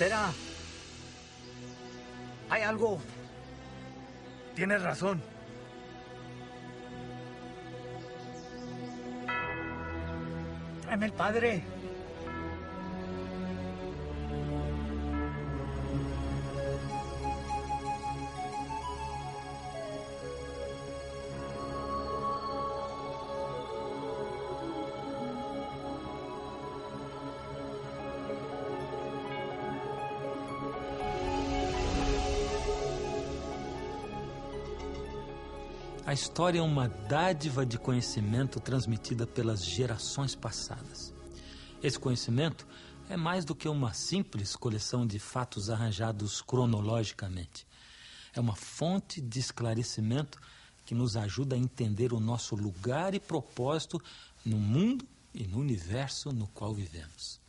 Espera. Hay algo. Tienes razón. Tráeme el padre. A história é uma dádiva de conhecimento transmitida pelas gerações passadas. Esse conhecimento é mais do que uma simples coleção de fatos arranjados cronologicamente. É uma fonte de esclarecimento que nos ajuda a entender o nosso lugar e propósito no mundo e no universo no qual vivemos.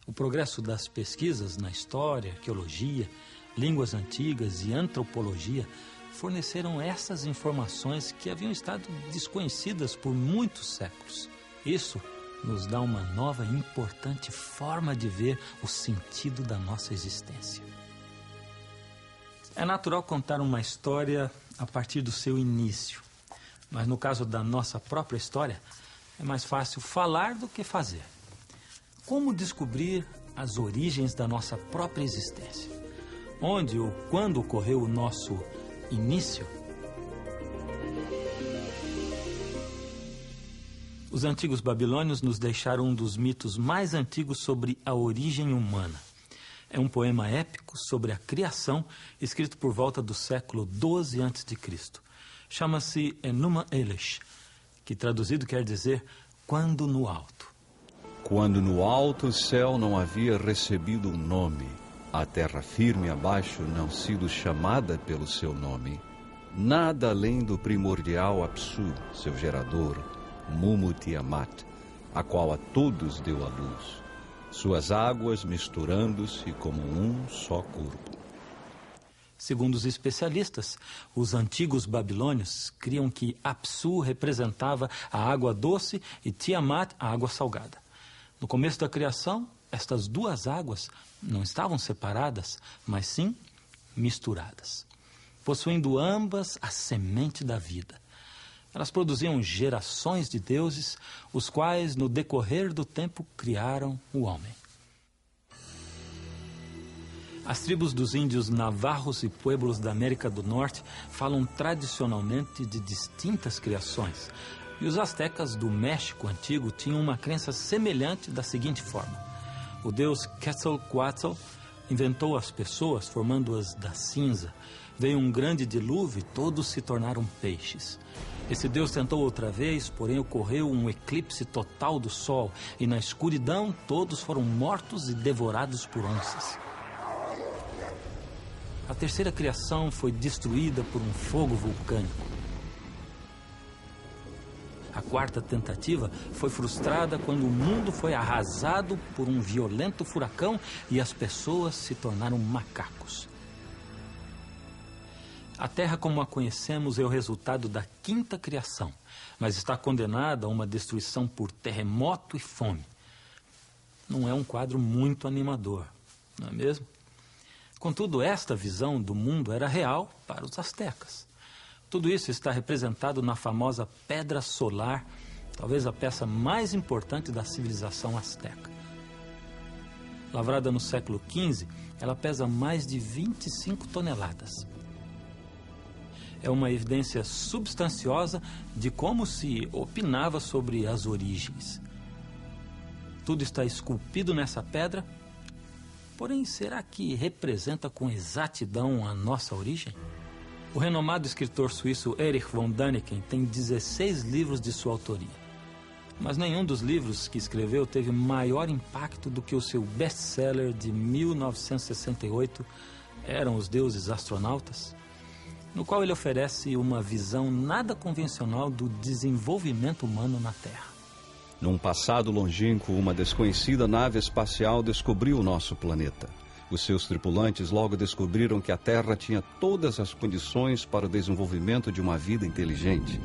O progresso das pesquisas na história, arqueologia, línguas antigas e antropologia forneceram essas informações que haviam estado desconhecidas por muitos séculos. Isso nos dá uma nova e importante forma de ver o sentido da nossa existência. É natural contar uma história a partir do seu início, mas no caso da nossa própria história, é mais fácil falar do que fazer. Como descobrir as origens da nossa própria existência? Onde ou quando ocorreu o nosso início? Os antigos babilônios nos deixaram um dos mitos mais antigos sobre a origem humana. É um poema épico sobre a criação, escrito por volta do século XII a.C. Chama-se Enuma Elish, que traduzido quer dizer quando no alto. Quando no alto o céu não havia recebido um nome, a terra firme abaixo não sido chamada pelo seu nome, nada além do primordial Apsu, seu gerador, Mumu Tiamat, a qual a todos deu a luz, suas águas misturando-se como um só corpo. Segundo os especialistas, os antigos babilônios criam que Apsu representava a água doce e Tiamat a água salgada. No começo da criação, estas duas águas não estavam separadas, mas sim misturadas, possuindo ambas a semente da vida. Elas produziam gerações de deuses, os quais, no decorrer do tempo, criaram o homem. As tribos dos índios navarros e pueblos da América do Norte falam tradicionalmente de distintas criações, e os astecas do México antigo tinham uma crença semelhante da seguinte forma: o deus Quetzalcoatl inventou as pessoas, formando-as da cinza. Veio um grande dilúvio e todos se tornaram peixes. Esse deus tentou outra vez, porém ocorreu um eclipse total do sol, e na escuridão todos foram mortos e devorados por onças. A terceira criação foi destruída por um fogo vulcânico. A quarta tentativa foi frustrada quando o mundo foi arrasado por um violento furacão e as pessoas se tornaram macacos. A Terra como a conhecemos é o resultado da quinta criação, mas está condenada a uma destruição por terremoto e fome. Não é um quadro muito animador, não é mesmo? Contudo, esta visão do mundo era real para os astecas. Tudo isso está representado na famosa Pedra Solar, talvez a peça mais importante da civilização asteca. Lavrada no século XV, ela pesa mais de 25 toneladas. É uma evidência substanciosa de como se opinava sobre as origens. Tudo está esculpido nessa pedra, porém, será que representa com exatidão a nossa origem? O renomado escritor suíço Erich von Däniken tem 16 livros de sua autoria. Mas nenhum dos livros que escreveu teve maior impacto do que o seu best-seller de 1968, Eram os Deuses Astronautas, no qual ele oferece uma visão nada convencional do desenvolvimento humano na Terra. Num passado longínquo, uma desconhecida nave espacial descobriu o nosso planeta. Os seus tripulantes logo descobriram que a Terra tinha todas as condições para o desenvolvimento de uma vida inteligente.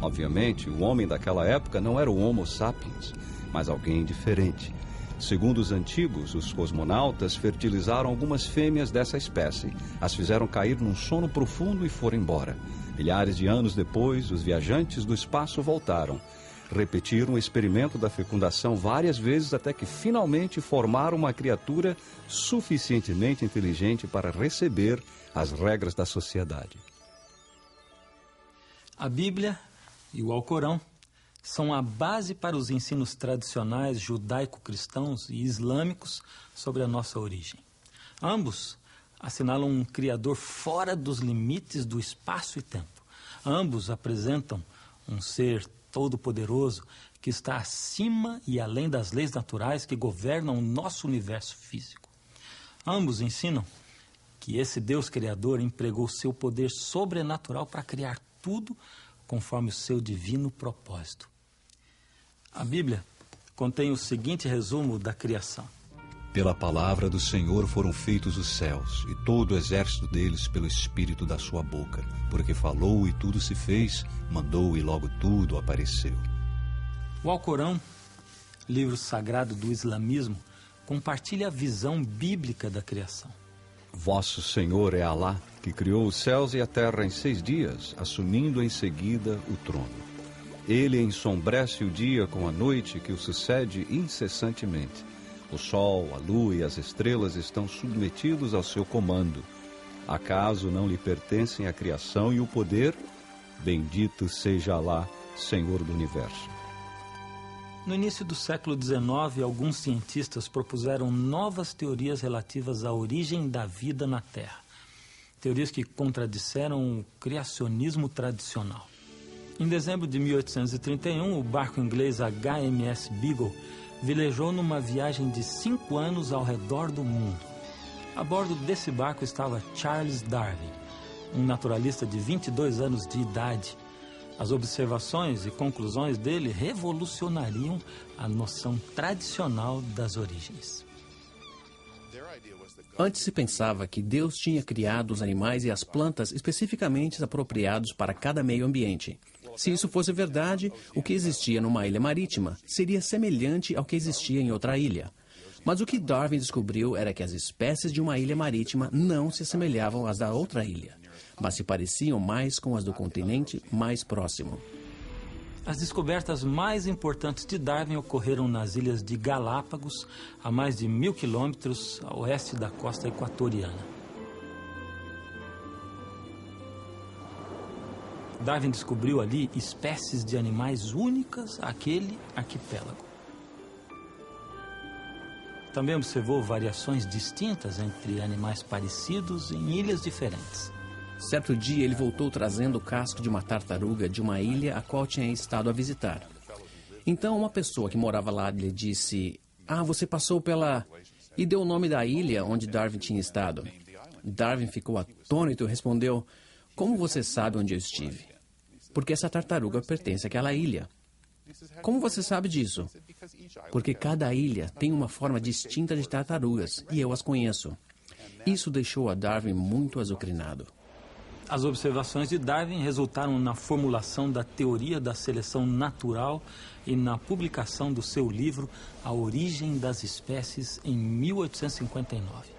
Obviamente, o homem daquela época não era o Homo sapiens, mas alguém diferente. Segundo os antigos, os cosmonautas fertilizaram algumas fêmeas dessa espécie, as fizeram cair num sono profundo e foram embora. Milhares de anos depois, os viajantes do espaço voltaram. Repetiram o experimento da fecundação várias vezes até que finalmente formaram uma criatura suficientemente inteligente para receber as regras da sociedade. A Bíblia e o Alcorão são a base para os ensinos tradicionais judaico-cristãos e islâmicos sobre a nossa origem. Ambos assinalam um Criador fora dos limites do espaço e tempo. Ambos apresentam um ser todo-poderoso que está acima e além das leis naturais que governam o nosso universo físico. Ambos ensinam que esse Deus Criador empregou seu poder sobrenatural para criar tudo conforme o seu divino propósito. A Bíblia contém o seguinte resumo da criação. Pela palavra do Senhor foram feitos os céus, e todo o exército deles pelo espírito da sua boca. Porque falou e tudo se fez, mandou e logo tudo apareceu. O Alcorão, livro sagrado do islamismo, compartilha a visão bíblica da criação. Vosso Senhor é Alá, que criou os céus e a terra em 6 dias, assumindo em seguida o trono. Ele ensombrece o dia com a noite que o sucede incessantemente. O sol, a lua e as estrelas estão submetidos ao seu comando. Acaso não lhe pertencem a criação e o poder? Bendito seja Alá, Senhor do Universo. No início do século XIX, alguns cientistas propuseram novas teorias relativas à origem da vida na Terra. Teorias que contradisseram o criacionismo tradicional. Em dezembro de 1831, o barco inglês HMS Beagle velejou numa viagem de 5 anos ao redor do mundo. A bordo desse barco estava Charles Darwin, um naturalista de 22 anos de idade. As observações e conclusões dele revolucionariam a noção tradicional das origens. Antes se pensava que Deus tinha criado os animais e as plantas especificamente apropriados para cada meio ambiente. Se isso fosse verdade, o que existia numa ilha marítima seria semelhante ao que existia em outra ilha. Mas o que Darwin descobriu era que as espécies de uma ilha marítima não se assemelhavam às da outra ilha, mas se pareciam mais com as do continente mais próximo. As descobertas mais importantes de Darwin ocorreram nas ilhas de Galápagos, a mais de 1.000 quilômetros a oeste da costa equatoriana. Darwin descobriu ali espécies de animais únicas àquele arquipélago. Também observou variações distintas entre animais parecidos em ilhas diferentes. Certo dia, ele voltou trazendo o casco de uma tartaruga de uma ilha a qual tinha estado a visitar. Então, uma pessoa que morava lá lhe disse: você passou pela... E deu o nome da ilha onde Darwin tinha estado. Darwin ficou atônito e respondeu: como você sabe onde eu estive? Porque essa tartaruga pertence àquela ilha. Como você sabe disso? Porque cada ilha tem uma forma distinta de tartarugas e eu as conheço. Isso deixou a Darwin muito azucrinado. As observações de Darwin resultaram na formulação da teoria da seleção natural e na publicação do seu livro A Origem das Espécies em 1859.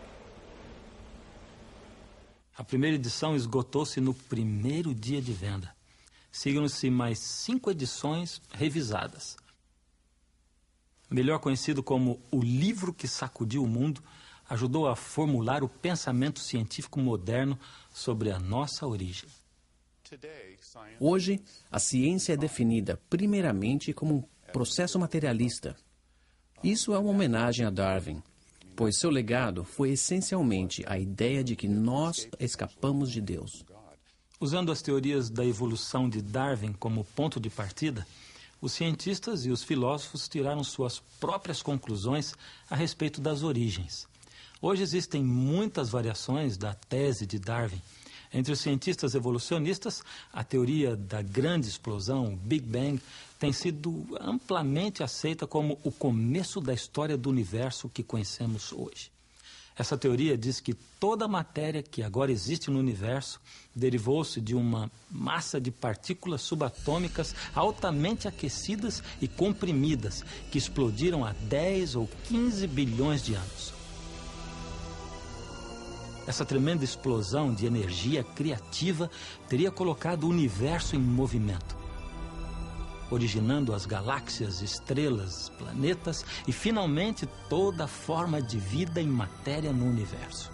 A primeira edição esgotou-se no primeiro dia de venda. Seguiram-se mais 5 edições revisadas. Melhor conhecido como o livro que sacudiu o mundo, ajudou a formular o pensamento científico moderno sobre a nossa origem. Hoje, a ciência é definida primeiramente como um processo materialista. Isso é uma homenagem a Darwin, pois seu legado foi essencialmente a ideia de que nós escapamos de Deus. Usando as teorias da evolução de Darwin como ponto de partida, os cientistas e os filósofos tiraram suas próprias conclusões a respeito das origens. Hoje existem muitas variações da tese de Darwin. Entre os cientistas evolucionistas, a teoria da grande explosão, o Big Bang, tem sido amplamente aceita como o começo da história do universo que conhecemos hoje. Essa teoria diz que toda a matéria que agora existe no universo derivou-se de uma massa de partículas subatômicas altamente aquecidas e comprimidas que explodiram há 10 ou 15 bilhões de anos. Essa tremenda explosão de energia criativa teria colocado o universo em movimento, originando as galáxias, estrelas, planetas e, finalmente, toda a forma de vida e matéria no universo.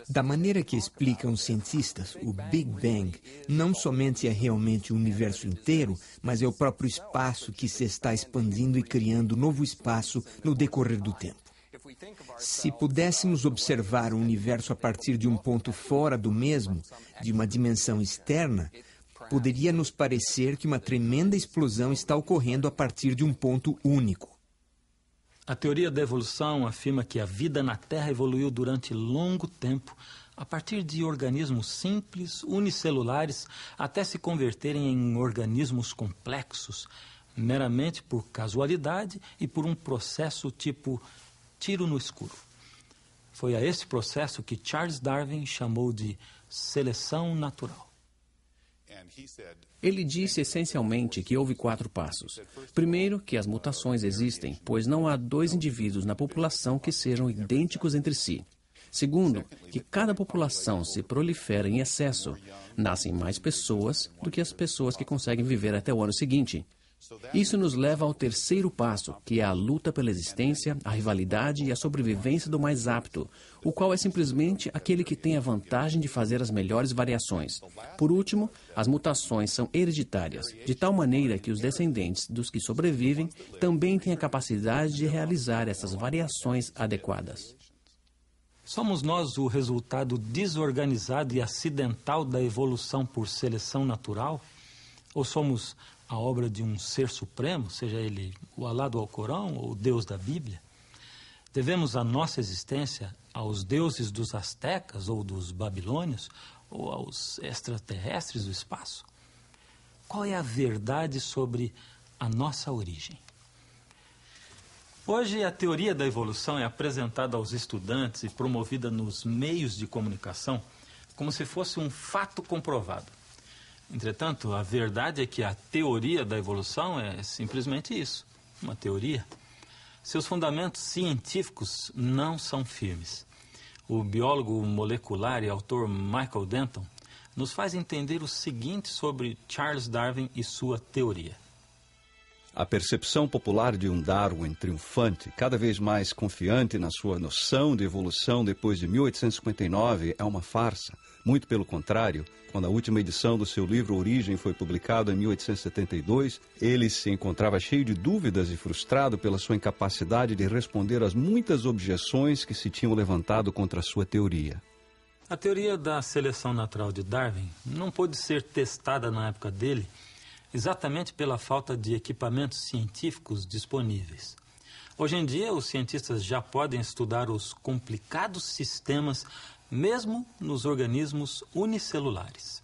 Da maneira que explicam os cientistas, o Big Bang não somente é realmente o universo inteiro, mas é o próprio espaço que se está expandindo e criando novo espaço no decorrer do tempo. Se pudéssemos observar o universo a partir de um ponto fora do mesmo, de uma dimensão externa, poderia nos parecer que uma tremenda explosão está ocorrendo a partir de um ponto único. A teoria da evolução afirma que a vida na Terra evoluiu durante longo tempo, a partir de organismos simples, unicelulares, até se converterem em organismos complexos, meramente por casualidade e por um processo tipo tiro no escuro. Foi a esse processo que Charles Darwin chamou de seleção natural. Ele disse essencialmente que houve 4 passos. Primeiro, que as mutações existem, pois não há 2 indivíduos na população que sejam idênticos entre si. Segundo, que cada população se prolifera em excesso. Nascem mais pessoas do que as pessoas que conseguem viver até o ano seguinte. Isso nos leva ao terceiro passo, que é a luta pela existência, a rivalidade e a sobrevivência do mais apto, o qual é simplesmente aquele que tem a vantagem de fazer as melhores variações. Por último, as mutações são hereditárias, de tal maneira que os descendentes dos que sobrevivem também têm a capacidade de realizar essas variações adequadas. Somos nós o resultado desorganizado e acidental da evolução por seleção natural? Ou somos a obra de um ser supremo, seja ele o Alá do Alcorão ou o Deus da Bíblia? Devemos a nossa existência aos deuses dos astecas ou dos babilônios ou aos extraterrestres do espaço? Qual é a verdade sobre a nossa origem? Hoje, a teoria da evolução é apresentada aos estudantes e promovida nos meios de comunicação como se fosse um fato comprovado. Entretanto, a verdade é que a teoria da evolução é simplesmente isso, uma teoria. Seus fundamentos científicos não são firmes. O biólogo molecular e autor Michael Denton nos faz entender o seguinte sobre Charles Darwin e sua teoria. A percepção popular de um Darwin triunfante, cada vez mais confiante na sua noção de evolução depois de 1859, é uma farsa. Muito pelo contrário, quando a última edição do seu livro Origem foi publicado em 1872, ele se encontrava cheio de dúvidas e frustrado pela sua incapacidade de responder às muitas objeções que se tinham levantado contra a sua teoria. A teoria da seleção natural de Darwin não pôde ser testada na época dele, exatamente pela falta de equipamentos científicos disponíveis. Hoje em dia, os cientistas já podem estudar os complicados sistemas, mesmo nos organismos unicelulares.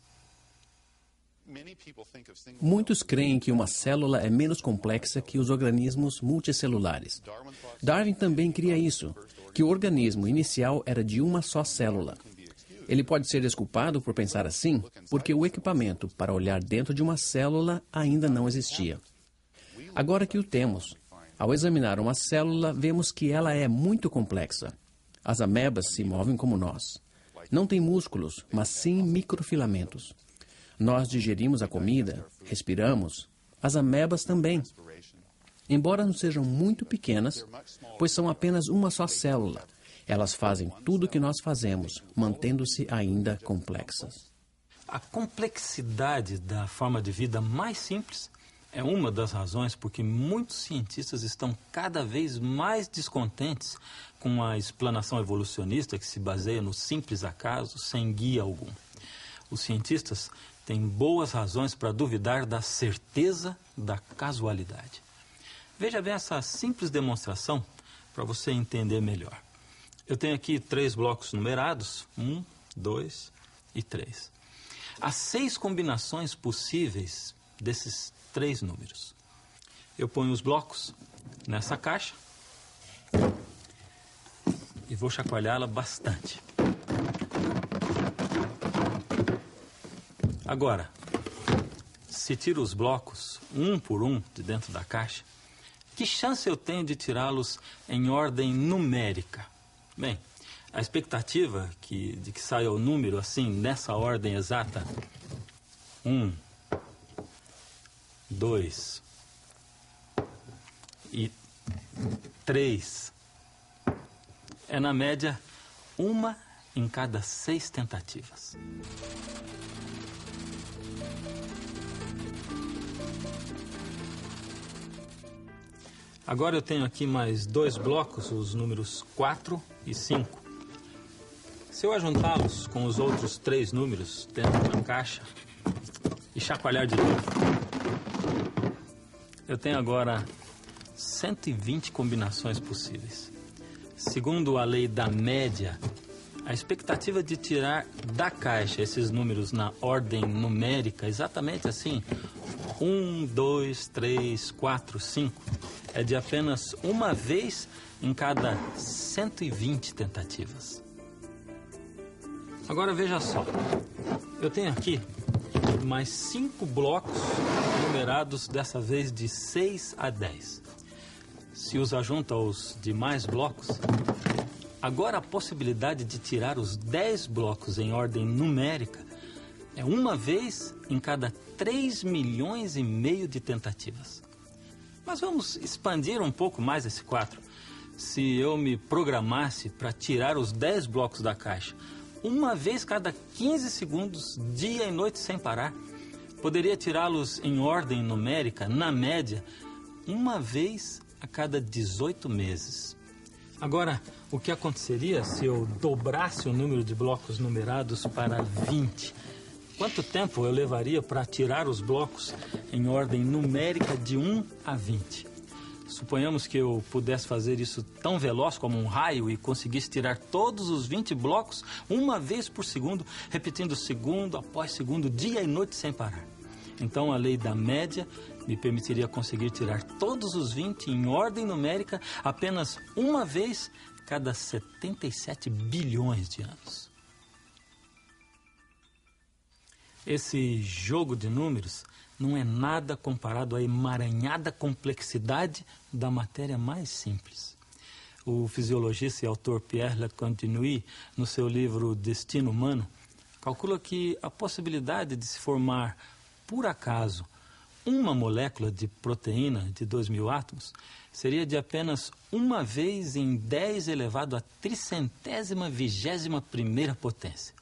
Muitos creem que uma célula é menos complexa que os organismos multicelulares. Darwin também cria isso, que o organismo inicial era de uma só célula. Ele pode ser desculpado por pensar assim, porque o equipamento para olhar dentro de uma célula ainda não existia. Agora que o temos, ao examinar uma célula, vemos que ela é muito complexa. As amebas se movem como nós. Não têm músculos, mas sim microfilamentos. Nós digerimos a comida, respiramos. As amebas também. Embora não sejam muito pequenas, pois são apenas uma só célula, elas fazem tudo o que nós fazemos, mantendo-se ainda complexas. A complexidade da forma de vida mais simples é uma das razões por que muitos cientistas estão cada vez mais descontentes com a explanação evolucionista que se baseia no simples acaso, sem guia algum. Os cientistas têm boas razões para duvidar da certeza da casualidade. Veja bem essa simples demonstração para você entender melhor. Eu tenho aqui 3 blocos numerados, 1, 2 e 3. Há 6 combinações possíveis desses 3 números. Eu ponho os blocos nessa caixa E vou chacoalhá-la bastante. Agora, se tiro os blocos, um por um, de dentro da caixa, que chance eu tenho de tirá-los em ordem numérica? Bem, a expectativa de que saia o número assim, nessa ordem exata, 1, 2 e 3, é na média 1 em cada 6 tentativas. Agora eu tenho aqui mais 2 blocos, os números 4 e 5. Se eu ajuntá-los com os outros 3 números dentro da caixa e chacoalhar de novo, eu tenho agora 120 combinações possíveis. Segundo a lei da média, a expectativa de tirar da caixa esses números na ordem numérica, exatamente assim, 1, 2, 3, 4, 5, é de apenas uma vez em cada 120 tentativas. Agora veja só, eu tenho aqui mais 5 blocos numerados dessa vez de 6 a 10. Se os ajunta aos demais blocos, agora a possibilidade de tirar os 10 blocos em ordem numérica é uma vez em cada 3 milhões e meio de tentativas. Mas vamos expandir um pouco mais esse quadro. Se eu me programasse para tirar os 10 blocos da caixa uma vez cada 15 segundos, dia e noite sem parar, poderia tirá-los em ordem numérica, na média, uma vez a cada 18 meses. Agora, o que aconteceria se eu dobrasse o número de blocos numerados para 20? Quanto tempo eu levaria para tirar os blocos em ordem numérica de 1 a 20? Suponhamos que eu pudesse fazer isso tão veloz como um raio e conseguisse tirar todos os 20 blocos uma vez por segundo, repetindo segundo após segundo, dia e noite sem parar. Então a lei da média me permitiria conseguir tirar todos os 20 em ordem numérica apenas uma vez cada 77 bilhões de anos. Esse jogo de números não é nada comparado à emaranhada complexidade da matéria mais simples. O fisiologista e autor Pierre Lecontenue, no seu livro Destino Humano, calcula que a possibilidade de se formar, por acaso, uma molécula de proteína de 2.000 átomos seria de apenas uma vez em 10 elevado a 321ª potência.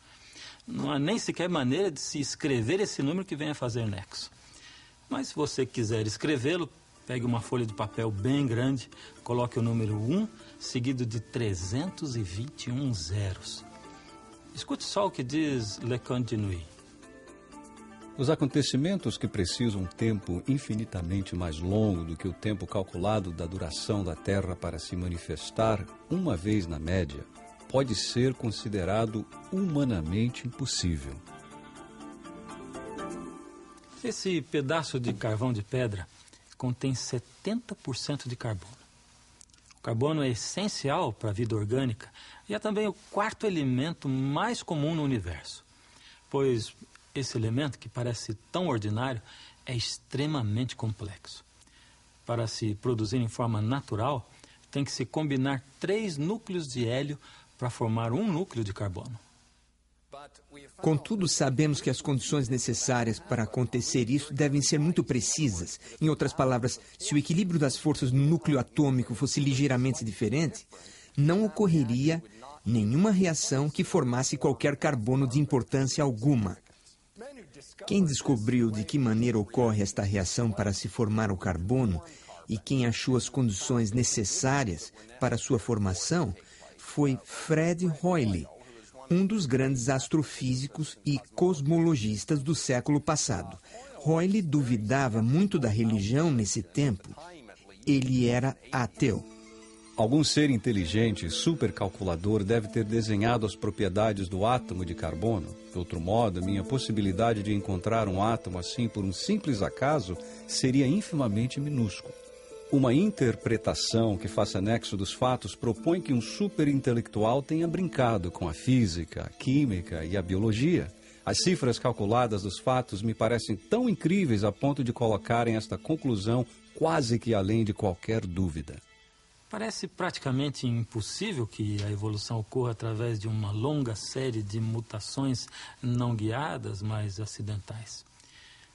Não há nem sequer maneira de se escrever esse número que venha a fazer nexo. Mas se você quiser escrevê-lo, pegue uma folha de papel bem grande, coloque o número 1, seguido de 321 zeros. Escute só o que diz Lecontenue. Os acontecimentos que precisam um tempo infinitamente mais longo do que o tempo calculado da duração da Terra para se manifestar uma vez na média, pode ser considerado humanamente impossível. Esse pedaço de carvão de pedra contém 70% de carbono. O carbono é essencial para a vida orgânica e é também o 4º elemento mais comum no universo, pois esse elemento, que parece tão ordinário, é extremamente complexo. Para se produzir em forma natural, tem que se combinar 3 núcleos de hélio para formar um núcleo de carbono. Contudo, sabemos que as condições necessárias para acontecer isso devem ser muito precisas. Em outras palavras, se o equilíbrio das forças no núcleo atômico fosse ligeiramente diferente, não ocorreria nenhuma reação que formasse qualquer carbono de importância alguma. Quem descobriu de que maneira ocorre esta reação para se formar o carbono e quem achou as condições necessárias para sua formação foi Fred Hoyle, um dos grandes astrofísicos e cosmologistas do século passado. Hoyle duvidava muito da religião nesse tempo. Ele era ateu. Algum ser inteligente, supercalculador, deve ter desenhado as propriedades do átomo de carbono. De outro modo, a minha possibilidade de encontrar um átomo assim por um simples acaso seria infimamente minúscula. Uma interpretação que faça nexo dos fatos propõe que um superintelectual tenha brincado com a física, a química e a biologia. As cifras calculadas dos fatos me parecem tão incríveis a ponto de colocarem esta conclusão quase que além de qualquer dúvida. Parece praticamente impossível que a evolução ocorra através de uma longa série de mutações não guiadas, mas acidentais.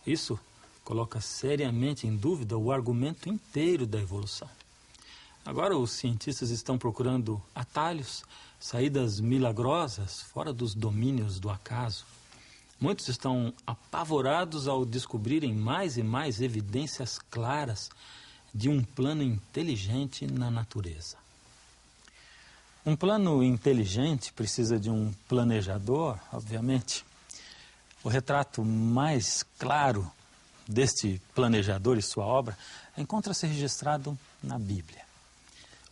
Isso coloca seriamente em dúvida o argumento inteiro da evolução. Agora os cientistas estão procurando atalhos, saídas milagrosas, fora dos domínios do acaso. Muitos estão apavorados ao descobrirem mais e mais evidências claras de um plano inteligente na natureza. Um plano inteligente precisa de um planejador, obviamente. O retrato mais claro deste planejador e sua obra encontra-se registrado na Bíblia.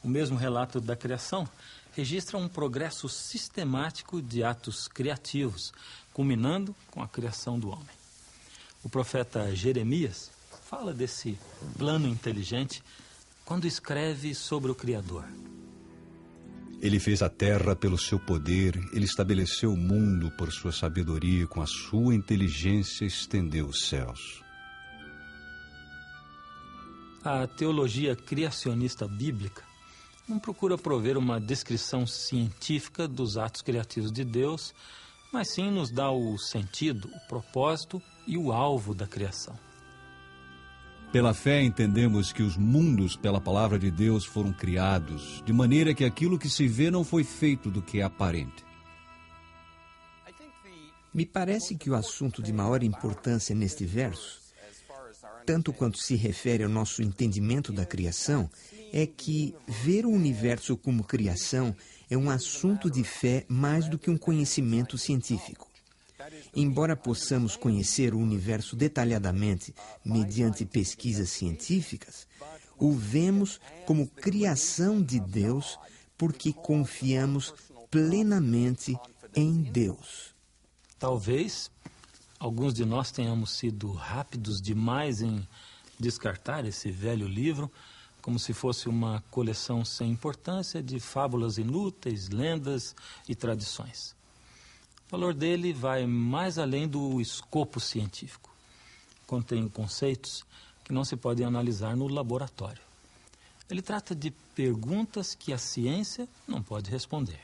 O mesmo relato da criação registra um progresso sistemático de atos criativos, culminando com a criação do homem. O profeta Jeremias fala desse plano inteligente quando escreve sobre o Criador. Ele fez a terra pelo seu poder, ele estabeleceu o mundo por sua sabedoria, e com a sua inteligência estendeu os céus. A teologia criacionista bíblica não procura prover uma descrição científica dos atos criativos de Deus, mas sim nos dá o sentido, o propósito e o alvo da criação. Pela fé entendemos que os mundos pela palavra de Deus foram criados, de maneira que aquilo que se vê não foi feito do que é aparente. Me parece que o assunto de maior importância neste verso, tanto quanto se refere ao nosso entendimento da criação, é que ver o universo como criação é um assunto de fé mais do que um conhecimento científico. Embora possamos conhecer o universo detalhadamente mediante pesquisas científicas, o vemos como criação de Deus porque confiamos plenamente em Deus. Talvez alguns de nós tenhamos sido rápidos demais em descartar esse velho livro como se fosse uma coleção sem importância de fábulas inúteis, lendas e tradições. O valor dele vai mais além do escopo científico. Contém conceitos que não se podem analisar no laboratório. Ele trata de perguntas que a ciência não pode responder.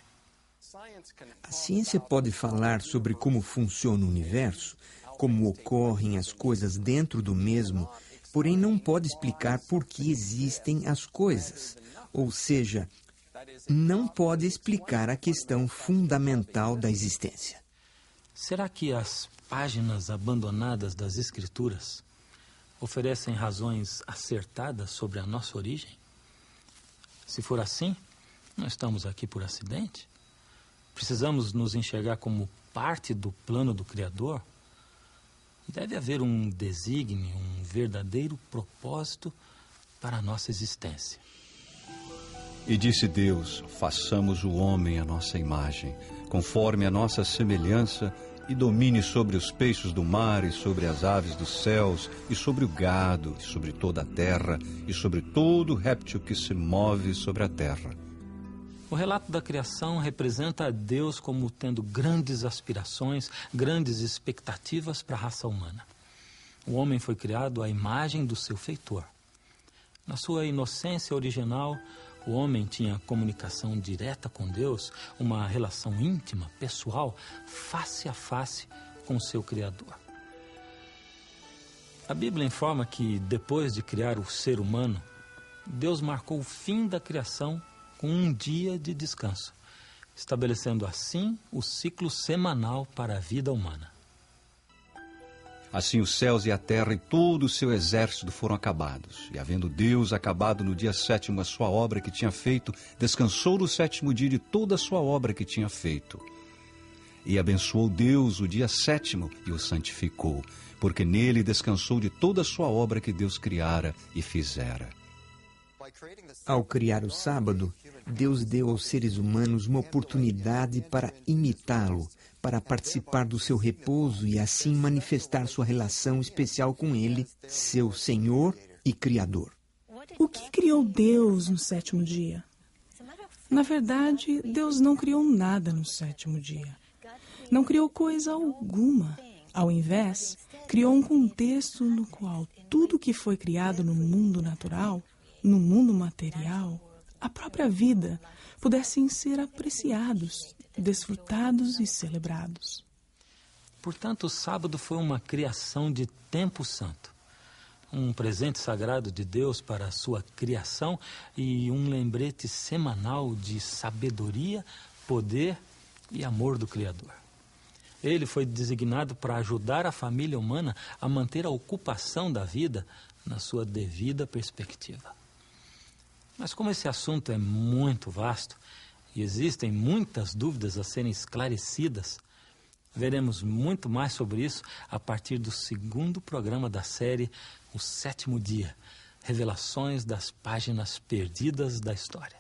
A ciência pode falar sobre como funciona o universo, como ocorrem as coisas dentro do mesmo, porém não pode explicar por que existem as coisas. Ou seja, não pode explicar a questão fundamental da existência. Será que as páginas abandonadas das Escrituras oferecem razões acertadas sobre a nossa origem? Se for assim, não estamos aqui por acidente? Precisamos nos enxergar como parte do plano do Criador? Deve haver um desígnio, um verdadeiro propósito para a nossa existência. E disse Deus, façamos o homem à nossa imagem, conforme a nossa semelhança, e domine sobre os peixes do mar, e sobre as aves dos céus, e sobre o gado, e sobre toda a terra, e sobre todo réptil que se move sobre a terra. O relato da criação representa a Deus como tendo grandes aspirações, grandes expectativas para a raça humana. O homem foi criado à imagem do seu feitor. Na sua inocência original, o homem tinha comunicação direta com Deus, uma relação íntima, pessoal, face a face com o seu Criador. A Bíblia informa que, depois de criar o ser humano, Deus marcou o fim da criação com um dia de descanso, estabelecendo assim o ciclo semanal para a vida humana. Assim os céus e a terra e todo o seu exército foram acabados. E havendo Deus acabado no dia 7º a sua obra que tinha feito, descansou no 7º dia de toda a sua obra que tinha feito. E abençoou Deus o dia 7º e o santificou, porque nele descansou de toda a sua obra que Deus criara e fizera. Ao criar o sábado, Deus deu aos seres humanos uma oportunidade para imitá-lo, para participar do seu repouso e assim manifestar sua relação especial com ele, seu Senhor e Criador. O que criou Deus no sétimo dia? Na verdade, Deus não criou nada no sétimo dia. Não criou coisa alguma. Ao invés, criou um contexto no qual tudo que foi criado no mundo natural, no mundo material, a própria vida, pudessem ser apreciados, desfrutados e celebrados. Portanto, o sábado foi uma criação de tempo santo. Um presente sagrado de Deus para a sua criação e um lembrete semanal de sabedoria, poder e amor do Criador. Ele foi designado para ajudar a família humana a manter a ocupação da vida na sua devida perspectiva. Mas como esse assunto é muito vasto e existem muitas dúvidas a serem esclarecidas, veremos muito mais sobre isso a partir do segundo programa da série O Sétimo Dia, Revelações das Páginas Perdidas da História.